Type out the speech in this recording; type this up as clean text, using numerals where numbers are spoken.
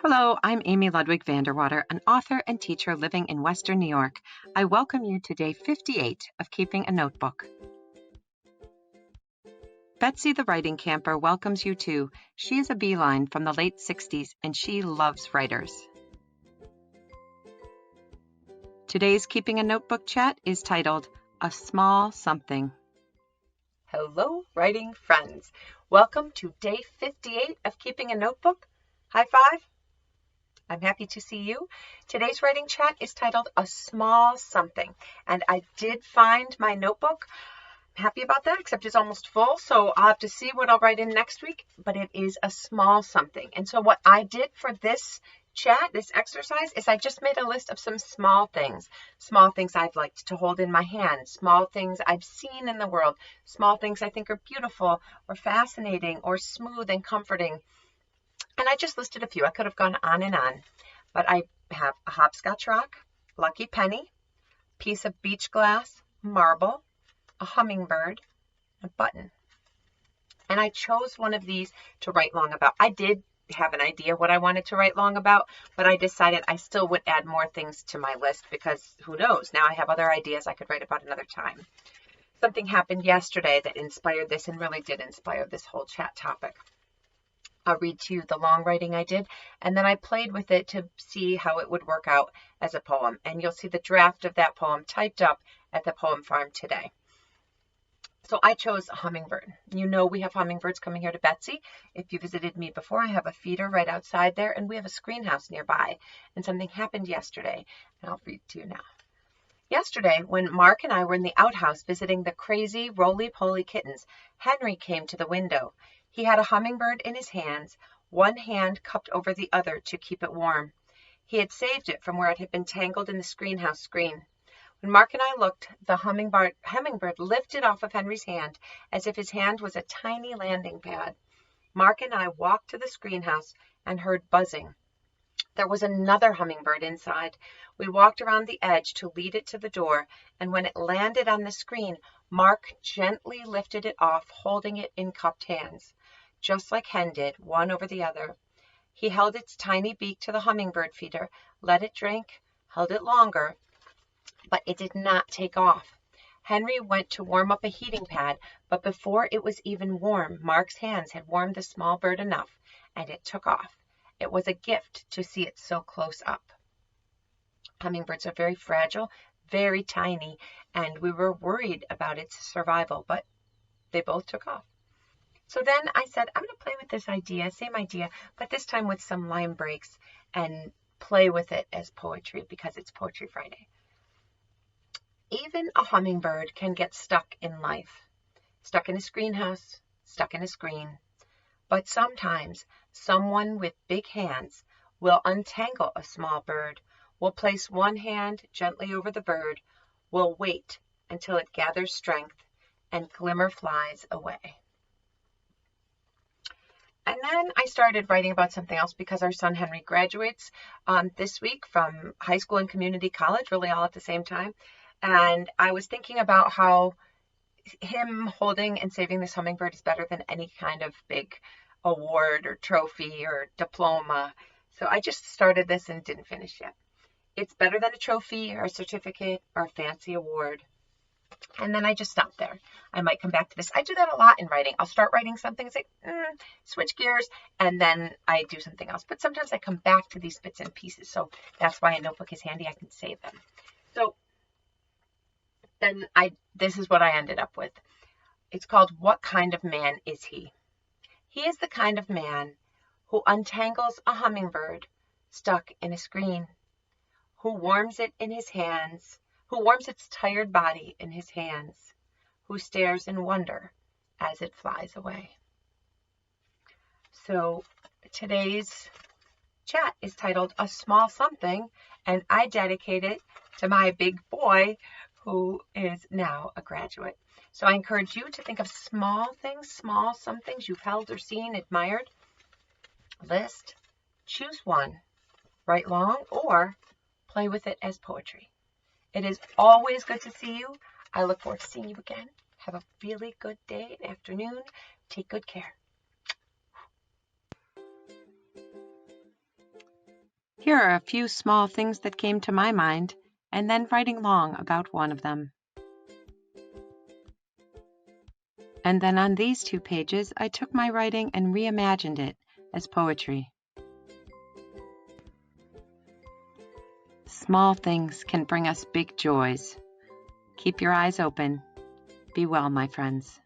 Hello, I'm Amy Ludwig Vanderwater, an author and teacher living in Western New York. I welcome you to day 58 of Keeping a Notebook. Betsy the Writing Camper welcomes you too. She is a beeline from the late 60s and she loves writers. Today's Keeping a Notebook chat is titled A Small Something. Hello, writing friends. Welcome to day 58 of Keeping a Notebook. High five. I'm happy to see you. Today's writing chat is titled A Small Something, and I did find my notebook. I'm happy about that, except it's almost full, so I'll have to see what I'll write in next week, but it is a small something. And so what I did for this chat, this exercise, is I just made a list of some small things I've liked to hold in my hand, small things I've seen in the world, small things I think are beautiful or fascinating or smooth and comforting. And I just listed a few. I could have gone on and on, but I have a hopscotch rock, lucky penny, piece of beach glass, marble, a hummingbird, a button. And I chose one of these to write long about. I did have an idea what I wanted to write long about, but I decided I still would add more things to my list because who knows? Now I have other ideas I could write about another time. Something happened yesterday that inspired this and really did inspire this whole chat topic. I'll read to you the long writing I did, and then I played with it to see how it would work out as a poem. And you'll see the draft of that poem typed up at the Poem Farm today. So I chose a hummingbird. You know we have hummingbirds coming here to Betsy. If you visited me before, I have a feeder right outside there, and we have a screen house nearby. And something happened yesterday, and I'll read to you now. Yesterday, when Mark and I were in the outhouse visiting the crazy roly-poly kittens, Henry came to the window. He had a hummingbird in his hands, one hand cupped over the other to keep it warm. He had saved it from where it had been tangled in the screenhouse screen. When Mark and I looked, the hummingbird lifted off of Henry's hand as if his hand was a tiny landing pad. Mark and I walked to the screenhouse and heard buzzing. There was another hummingbird inside. We walked around the edge to lead it to the door, and when it landed on the screen, Mark gently lifted it off, holding it in cupped hands, just like Hen did, one over the other. He held its tiny beak to the hummingbird feeder, let it drink, held it longer, but it did not take off. Henry went to warm up a heating pad, but before it was even warm, Mark's hands had warmed the small bird enough, and it took off. It was a gift to see it so close up. Hummingbirds are very fragile, very tiny, and we were worried about its survival, but they both took off. So then I said, I'm going to play with this idea, same idea, but this time with some line breaks and play with it as poetry because it's Poetry Friday. Even a hummingbird can get stuck in life, stuck in a screenhouse, stuck in a screen. But sometimes someone with big hands will untangle a small bird, will place one hand gently over the bird, will wait until it gathers strength and glimmer flies away. And then I started writing about something else because our son Henry graduates this week from high school and community college, really all at the same time. And I was thinking about how him holding and saving this hummingbird is better than any kind of big award or trophy or diploma. So I just started this and didn't finish yet. It's better than a trophy or a certificate or a fancy award. And then I just stopped there. I might come back to this. I do that a lot in writing. I'll start writing something, it's like, switch gears, and then I do something else. But sometimes I come back to these bits and pieces. So that's why a notebook is handy. I can save them. So then this is what I ended up with. It's called What Kind of Man Is He? He is the kind of man who untangles a hummingbird stuck in a screen, who warms it in his hands, who warms its tired body in his hands, who stares in wonder as it flies away. So today's chat is titled A Small Something, and I dedicate it to my big boy who is now a graduate. So I encourage you to think of small things, small somethings you've held or seen, admired. List, choose one, write long, or play with it as poetry. It is always good to see you. I look forward to seeing you again. Have a really good day and afternoon. Take good care. Here are a few small things that came to my mind, and then writing long about one of them. And then on these 2 pages, I took my writing and reimagined it as poetry. Small things can bring us big joys. Keep your eyes open. Be well, my friends.